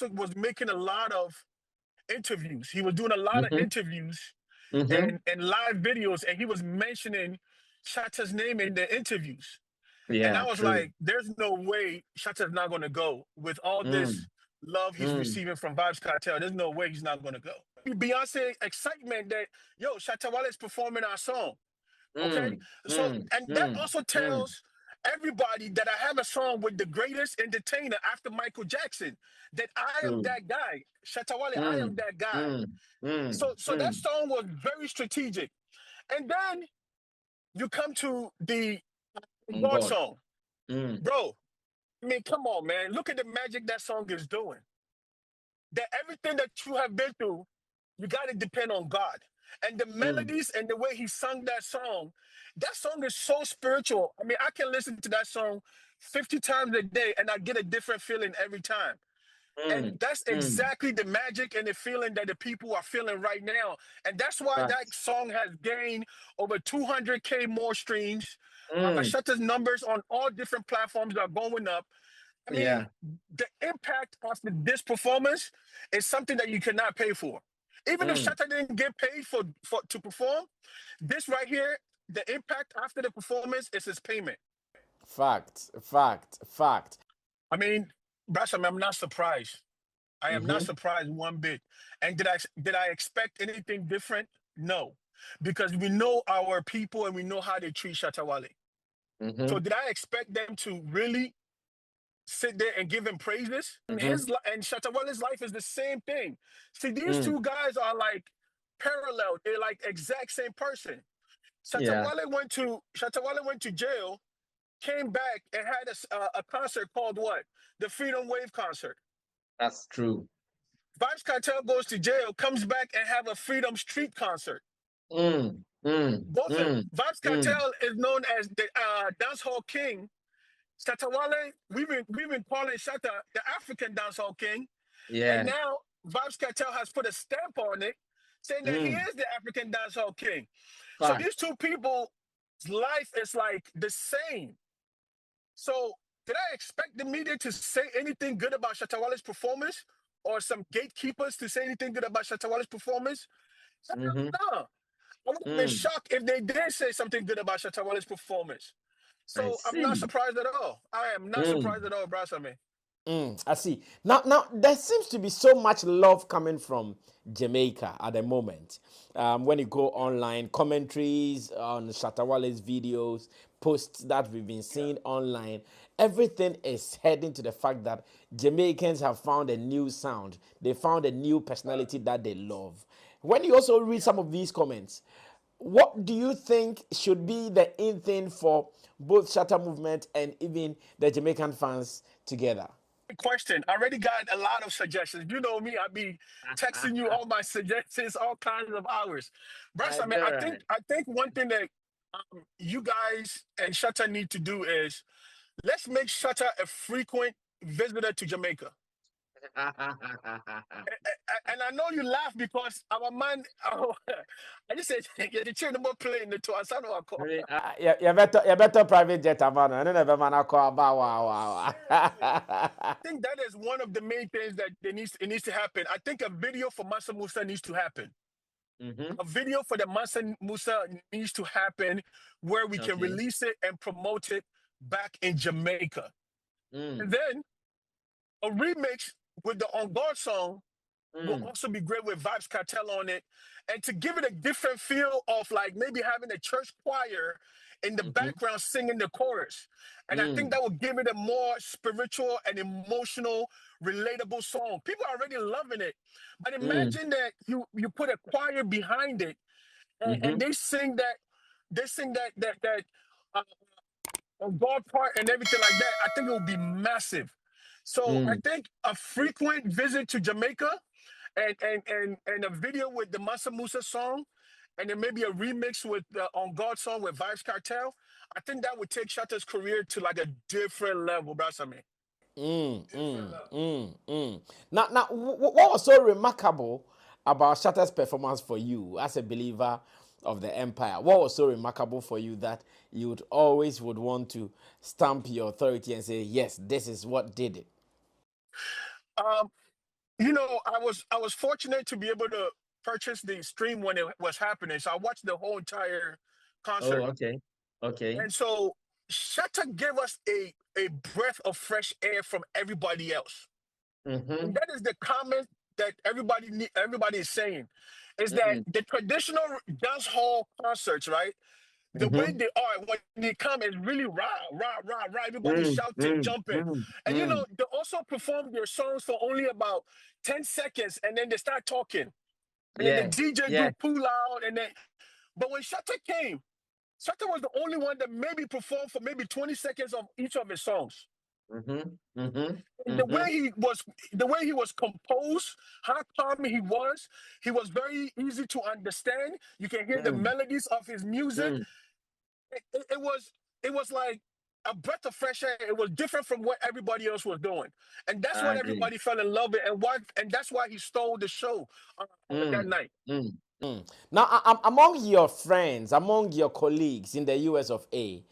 also was making a lot of interviews. He was doing a lot of Mm-hmm. interviews Mm-hmm. and live videos, and he was mentioning Shatta's name in the interviews. And I Yeah, was true. like, there's no way Shatta's not going to go with all this Mm. love he's Mm. receiving from Vibes Cartel. There's no way he's not going to go. Beyonce excitement that, yo, Shatta Wale is performing our song. Okay. Mm. So, Mm. and that Mm. also Mm. tells everybody that I have a song with the greatest entertainer after Michael Jackson, that I am True. that guy. Shatta Wale, I am Mm. that guy. Mm. Mm. So that Mm. song was very strategic. And then you come to the On God God. song. Mm. Bro, I mean, come on, man. Look at the magic that song is doing. That everything that you have been through, you got to depend on God. And the Mm. melodies and the way he sung that song is so spiritual. I mean, I can listen to that song 50 times a day and I get a different feeling every time. And Mm. that's Mm. exactly the magic and the feeling that the people are feeling right now. And that's why that Facts. song has gained over 200K more streams. Mm. Ashanta's numbers on all different platforms are going up. I mean, Yeah. the impact of this performance is something that you cannot pay for. Even if Mm. Shatta didn't get paid for to perform, this right here, the impact after the performance is his payment. Fact, fact, fact. I mean, Brash, I'm not surprised. I am not Mm-hmm. surprised one bit. And did I expect anything different? No, because we know our people and we know how they treat Shatta Wale. Mm-hmm. So did I expect them to really sit there and give him praises? And Mm-hmm. and Shatta Wale's life is the same thing. See, these Mm. two guys are like parallel. They're like exact same person. Yeah. Shatta Wale went to jail, came back and had a concert called what? The Freedom Wave concert. That's true. Vibes Cartel goes to jail, comes back and have a Freedom Street concert. Mm. Mm. Both of Mm. Vibes Mm. Cartel is known as the dancehall king. Shatta Wale, we've been calling Shatta the African dancehall king, and Yeah. now Vibes Cartel has put a stamp on it, saying that he Mm. is the African dancehall king. So these Fact. two people's life is like the same. So did I expect the media to say anything good about Shatta Wale's performance, or some gatekeepers to say anything good about Shatta Wale's performance? Mm-hmm. No. I would have been Mm. shocked if they did say something good about Shatta Wale's performance. I So I'm not see. surprised at all. I am not Mm. surprised at all, Brasame. I see. Now, there seems to be so much love coming from Jamaica at the moment. When you go online, commentaries on Shatta Wale's videos, posts that we've been seeing online, everything is heading to the fact that Jamaicans have found a new sound. They found a new personality that they love. When you also read some of these comments, what do you think should be the in thing for both Shatta movement and even the Jamaican fans together? Question. I already got a lot of suggestions. You know me, I be texting you all my suggestions, all kinds of hours. I Brasame, know, I right? think I think one thing that you guys and Shatta need to do is let's make Shatta a frequent visitor to Jamaica. And I know you laugh because our man, I just said, you're the chair number playing the two. I said, no, I call. Really, You better private jet man. I don't know man I call about wow. I think that is one of the main things that it needs to happen. I think a video for Mansa Musa needs to happen. mm-hmm. A video for the Mansa Musa needs to happen where we can Okay. release it and promote it back in Jamaica. Mm. And then a remix with the On Guard song will Mm. also be great with Vibes Cartel on it. And to give it a different feel of like maybe having a church choir in the Mm-hmm. background singing the chorus. And I think Mm. that will give it a more spiritual and emotional, relatable song. People are already loving it. But Mm. imagine that you put a choir behind it and Mm-hmm. they sing that uh, on God part and everything like that. I think it will be massive. So I Mm. think a frequent visit to Jamaica and a video with the Mansa Musa song, and then maybe a remix with the On God song with Vibes Cartel. I think that would take Shatta's career to like a different level, Brasame. Now, what was so remarkable about Shatta's performance for you as a believer of the empire? What was so remarkable for you that you would always would want to stamp your authority and say, yes, this is what did it? Um, I was fortunate to be able to purchase the stream when it was happening. So I watched the whole entire Oh, concert. okay. Okay. And so Shatta gave us a breath of fresh air from everybody else. And Mm-hmm. that is the comment that everybody is saying, is that Mm, the traditional dance hall concerts, right? The way mm-hmm. they are when they come is really rah, rah, rah, rah. Everybody Mm, shouting, mm, jumping. mm, And mm. they also perform their songs for only about 10 seconds and then they start talking. And then the Yeah. DJ Yeah. do pull out and then but when Shatta came, Shatta was the only one that maybe performed for maybe 20 seconds of each of his songs. Mm-hmm. Mm-hmm. And Mm-hmm. the way he was composed, how calm he was very easy to understand. You can hear the Mm, melodies of his music. mm. It was like a breath of fresh air. It was different from what everybody else was doing, and that's I what agree. everybody fell in love with, and that's why he stole the show that Mm, night. mm. Now, among your friends, among your colleagues in the US of A,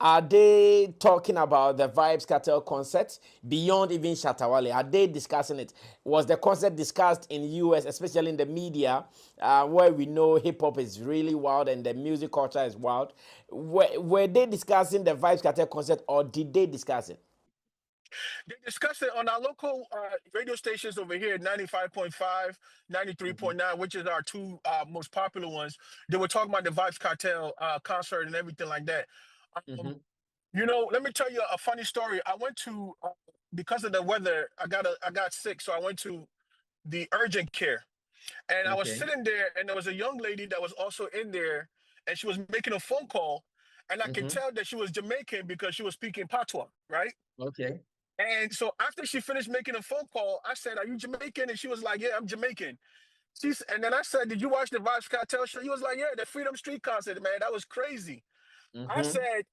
are they talking about the Vibes Cartel concert beyond even Shatawale? Are they discussing it? Was the concert discussed in US, especially in the media, where we know hip hop is really wild and the music culture is wild? Were they discussing the Vibes Cartel concert, or did they discuss it? They discussed it on our local radio stations over here, 95.5, Mm-hmm. 93.9, which is our two most popular ones. They were talking about the Vibes Cartel concert and everything like that. Um, Mm-hmm. let me tell you a funny story. I went to because of the weather, I got sick, so I went to the urgent care, and I was Okay. sitting there, and there was a young lady that was also in there, and she was making a phone call, and I could Mm-hmm. tell that she was Jamaican because she was speaking patois, right? Okay. And so after she finished making a phone call, I said, "Are you Jamaican?" And she was like, "Yeah, I'm Jamaican." And then I said, "Did you watch the Vibes Cartel show?" He was like, "Yeah, the Freedom Street concert, man. That was crazy." I Mm-hmm. said,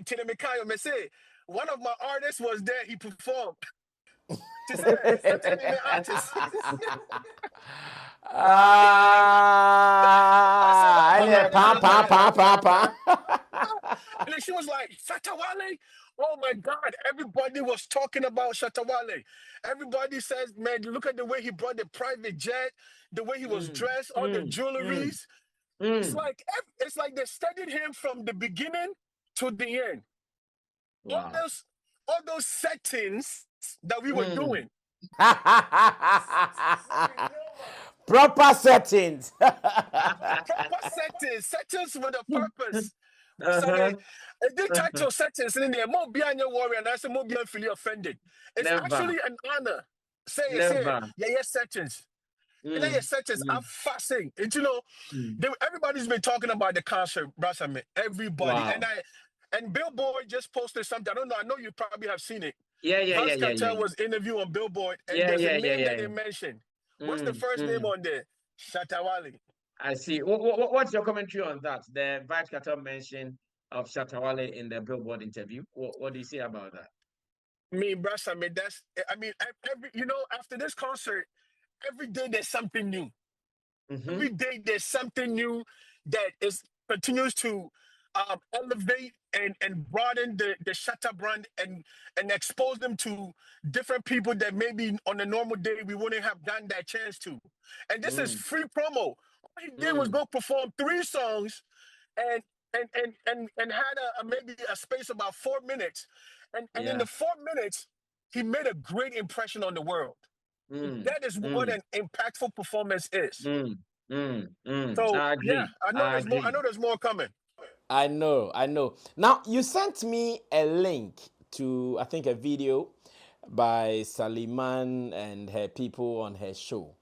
"Tina Mikayo, me say, one of my artists was there. He performed." She said, "Don't tell me my artist." I said, "Oh, my And artist pam was pam there." pam pam pam. And then she was like, "Shatawale." Oh my God. Everybody was talking about Shatawale. Everybody says, "Man, look at the way he brought the private jet, the way he was Mm, dressed, all the mm, mm, jewelries." mm. It's like they studied him from the beginning to the end. All Wow. those all those settings that we were Mm. doing. Proper settings. Proper settings with a purpose. So Uh-huh. it did title settings in there. More be your warrior, and I said more be feel offended. It's Never. actually an honor. Say, Never. yeah, yes, settings. And then your Mm, settings are mm, fascinating. And mm. everybody's been talking about the concert, Brasame. Everybody. Wow. And Billboard just posted something. I don't know. I know you probably have seen it. Yeah, yeah, yeah, Vance yeah, yeah, Cartel yeah. was interviewed on Billboard, and Yeah, there's a yeah, yeah, name that yeah. they mentioned. What's the Mm, first name mm. on there? Shatawale. I see. What's your commentary on that? The Vibes Cartel mention of Shatawale in the Billboard interview. What do you say about that? Me, Brasame, every after this concert, every day there's something new. Mm-hmm. Every day there's something new that is continues to elevate and broaden the Shatta brand and expose them to different people that maybe on a normal day we wouldn't have gotten that chance to. And this is Mm, free promo. All he did was mm. go perform three songs and and had maybe a space about 4 minutes. And in Yeah. the 4 minutes, he made a great impression on the world. Mm, That is what mm, an impactful performance is. mm, mm, mm. So I yeah, agree. I know I there's more. I agree. know there's more coming. I know, I know. Now, you sent me a link to, I think, a video by Saliman and her people on her show.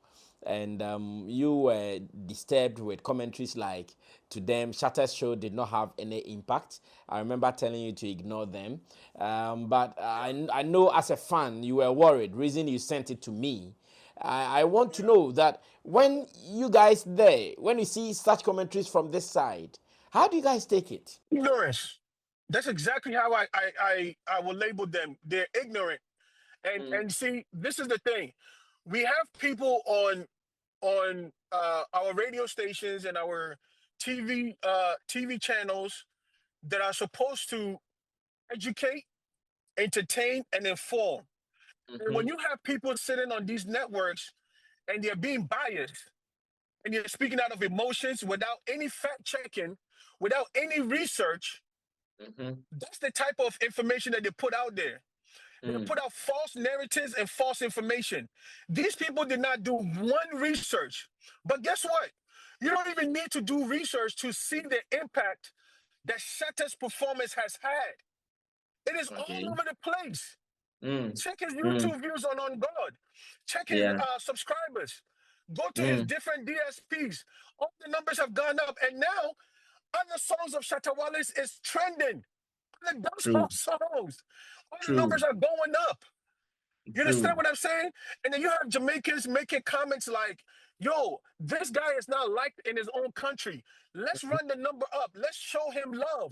And you were disturbed with commentaries like, to them, Shatter's show did not have any impact. I remember telling you to ignore them. But I know as a fan, you were worried. Reason you sent it to me. I want to know that when you guys there, when you see such commentaries from this side, how do you guys take it? Ignorance. That's exactly how I will label them. They're ignorant. Mm, And see, this is the thing. We have people on our radio stations and our TV channels that are supposed to educate, entertain, and inform. And when you have people sitting on these networks and they're being biased and you're speaking out of emotions without any fact checking, without any research, that's the type of information that they put out there. They put out false narratives and false information. These people did not do one research. But guess what? You don't even need to do research to see the impact that Shatter's performance has had. It is all over the place. Check his YouTube views on God. Check his Yeah. subscribers. Go to his different DSPs. All the numbers have gone up. And now, other songs of Shatawale's is trending. The dancehall songs. All the numbers are going up. You understand what I'm saying? And then you have Jamaicans making comments like, yo, this guy is not liked in his own country. Let's run the number up. Let's show him love.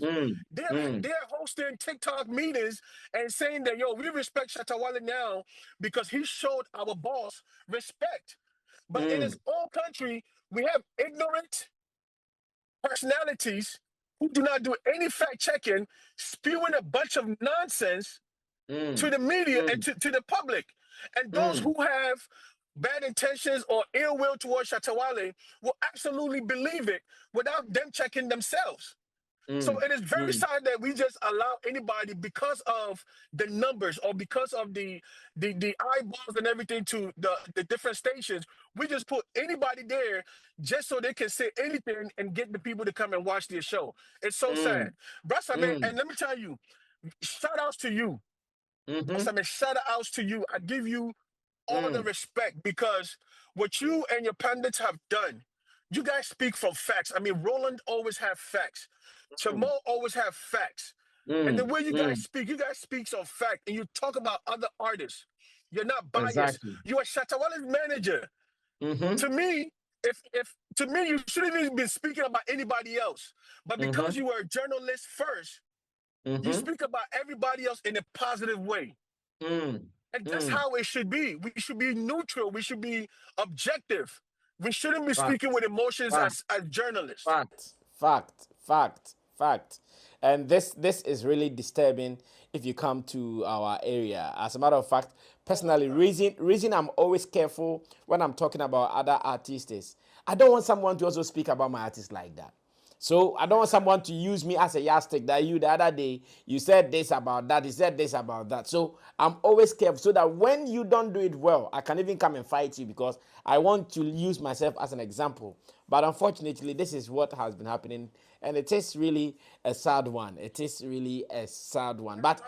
They're hosting TikTok meetings and saying that, yo, we respect Shatawale now because he showed our boss respect. But in his own country, we have ignorant personalities who do not do any fact checking, spewing a bunch of nonsense to the media and to the public. And those who have bad intentions or ill will towards Shatawale will absolutely believe it without them checking themselves. So it is very sad that we just allow anybody, because of the numbers or because of the eyeballs and everything to the different stations, we just put anybody there just so they can say anything and get the people to come and watch their show. It's so sad. Brasa, man, and let me tell you, shout outs to you. Brasa, man, shout outs to you. I give you all the respect because what you and your pundits have done, you guys speak from facts. I mean, Roland always have facts. Jamal always have facts. And the way you guys speak on fact, and you talk about other artists. You're not biased. Exactly. You are Shatawale's manager. To me, if to me, you shouldn't even be speaking about anybody else. But because you were a journalist first, you speak about everybody else in a positive way. And that's how it should be. We should be neutral. We should be objective. We shouldn't be speaking with emotions as journalists. Fact. And this is really disturbing if you come to our area. As a matter of fact, personally, reason I'm always careful when I'm talking about other artists is I don't want someone to also speak about my artist like that. So I don't want someone to use me as a yardstick that you the other day, you said this about that, you said this about that. So I'm always careful so that when you don't do it well, I can even come and fight you because I want to use myself as an example. But unfortunately, this is what has been happening. And it is really a sad one. It is really a sad one. But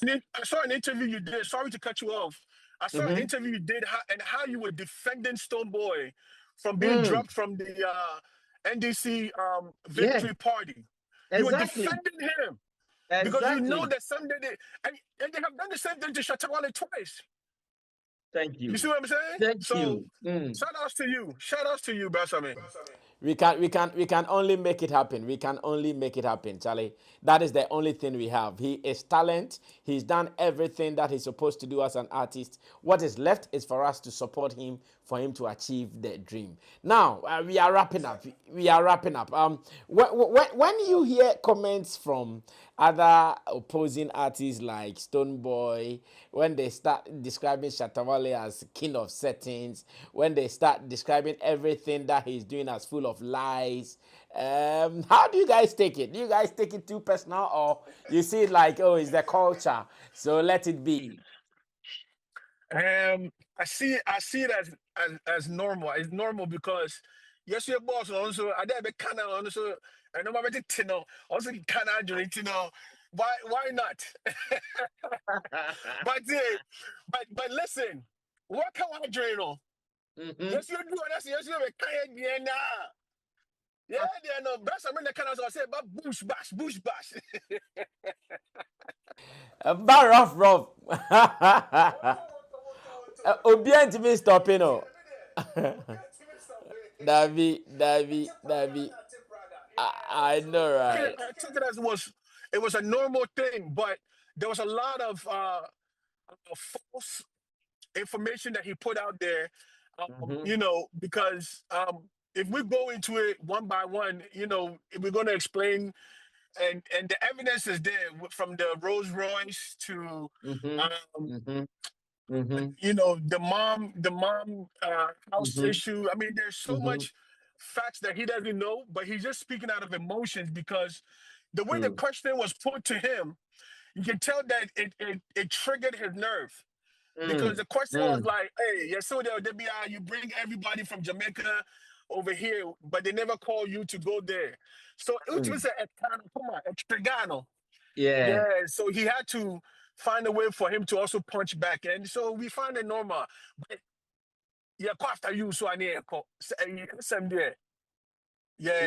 I saw an interview you did. Sorry to cut you off. I saw an interview you did and how you were defending Stonebwoy from being dropped from the NDC victory party. You were defending him because you know that someday and they have done the same thing to Shatawale twice. Thank you. You see what I'm saying? Thank you. Shout outs to you. Shout outs to you, Brasame. we can only make it happen. We can only make it happen, Charlie. That is the only thing we have. He is talent. He's done everything that he's supposed to do as an artist. What is left is for us to support him, for him to achieve the dream. Now, we are wrapping up. When you hear comments from other opposing artists like Stonebwoy, when they start describing Shatawale as king of settings, when they start describing everything that he's doing as full of lies, how do you guys take it? Do you guys take it too personal, or you see it like, oh, it's the culture, so let it be? I see it as normal. It's normal because yes, your boss also I did be kind of also I know about it, you know, also kind of doing it, you know. Why not? but listen, what can I dream on? Yes, you do, and that's yes, you be kind of now. Yeah, they know best. I mean, the kind of say, but bush bash. Bar rough. Obient to me stopping, oh. Davy. I know, right? I took it as it was a normal thing, but there was a lot of false information that he put out there. You know, because if we go into it one by one, you know, if we're going to explain, and the evidence is there from the Rolls Royce to You know, the mom house Mm-hmm. issue. I mean, there's so Mm-hmm. much facts that he doesn't know, but he's just speaking out of emotions because the way the Mm. question was put to him, you can tell that it triggered his nerve because Mm. the question was Mm. like, "Hey, yeah, so there be you bring everybody from Jamaica over here, but they never call you to go there." So it Mm. was a come on, a trigano. Yeah. Yeah, so he had to find a way for him to also punch back, and so we find it normal. But yeah, after you, so I need some there.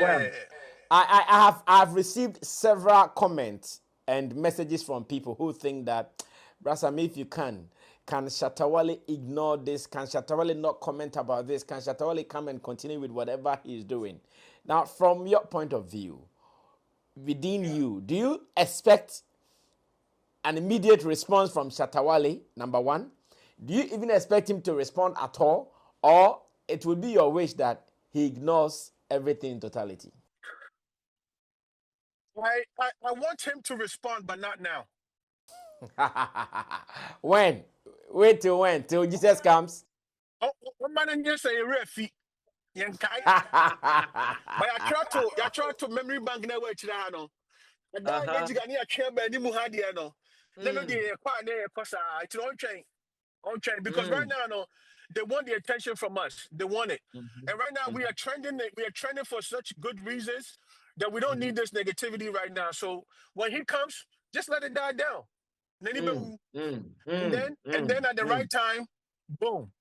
Well, Yeah, I have received several comments and messages from people who think that, Brasam, if you can Shatawale ignore this? Can Shatawale not comment about this? Can Shatawale come and continue with whatever he's doing? Now, from your point of view, within you, do you expect an immediate response from Shatawale, number one? Do you even expect him to respond at all? Or it will be your wish that he ignores everything in totality? I want him to respond, but not now. When? Wait till when? Till Jesus comes? Oh, what man just say refi yankai. But I try to memory bank na way chira no. The guy uh-huh. get you a chair by ni mu hadi no. Let me Mm. the kwa na kosa it's on train because right Mm. now no they want the attention from us. They want it. Mm-hmm. And right now Mm-hmm. we are trending for such good reasons that we don't need this negativity right now. So when he comes, just let it die down. Mm. Mm. And Mm. Mm. then at the Mm. right time, boom.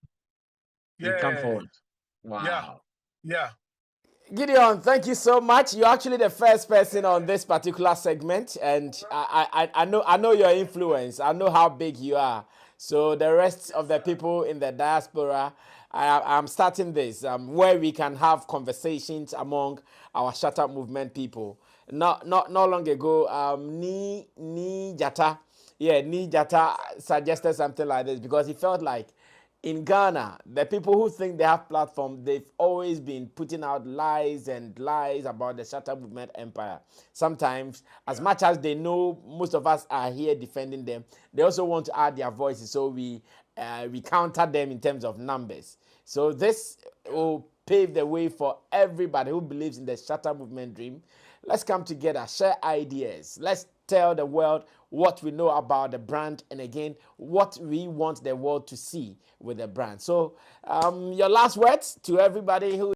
You come Yeah. forward. Yeah. Wow. Yeah. Gideon, thank you so much. You're actually the first person on this particular segment, and I know your influence. I know how big you are. So the rest of the people in the diaspora, I'm starting this where we can have conversations among our Shut Up Movement people. Not long ago, Ni Jata, yeah, Ni Jata suggested something like this because he felt like in Ghana, the people who think they have platform, they've always been putting out lies and lies about the Shatter Movement empire. Sometimes, as much as they know most of us are here defending them, they also want to add their voices. So we counter them in terms of numbers. So this will pave the way for everybody who believes in the Shatter Movement dream. Let's come together, share ideas. Let's tell the world what we know about the brand and again what we want the world to see with the brand. So your last words to everybody who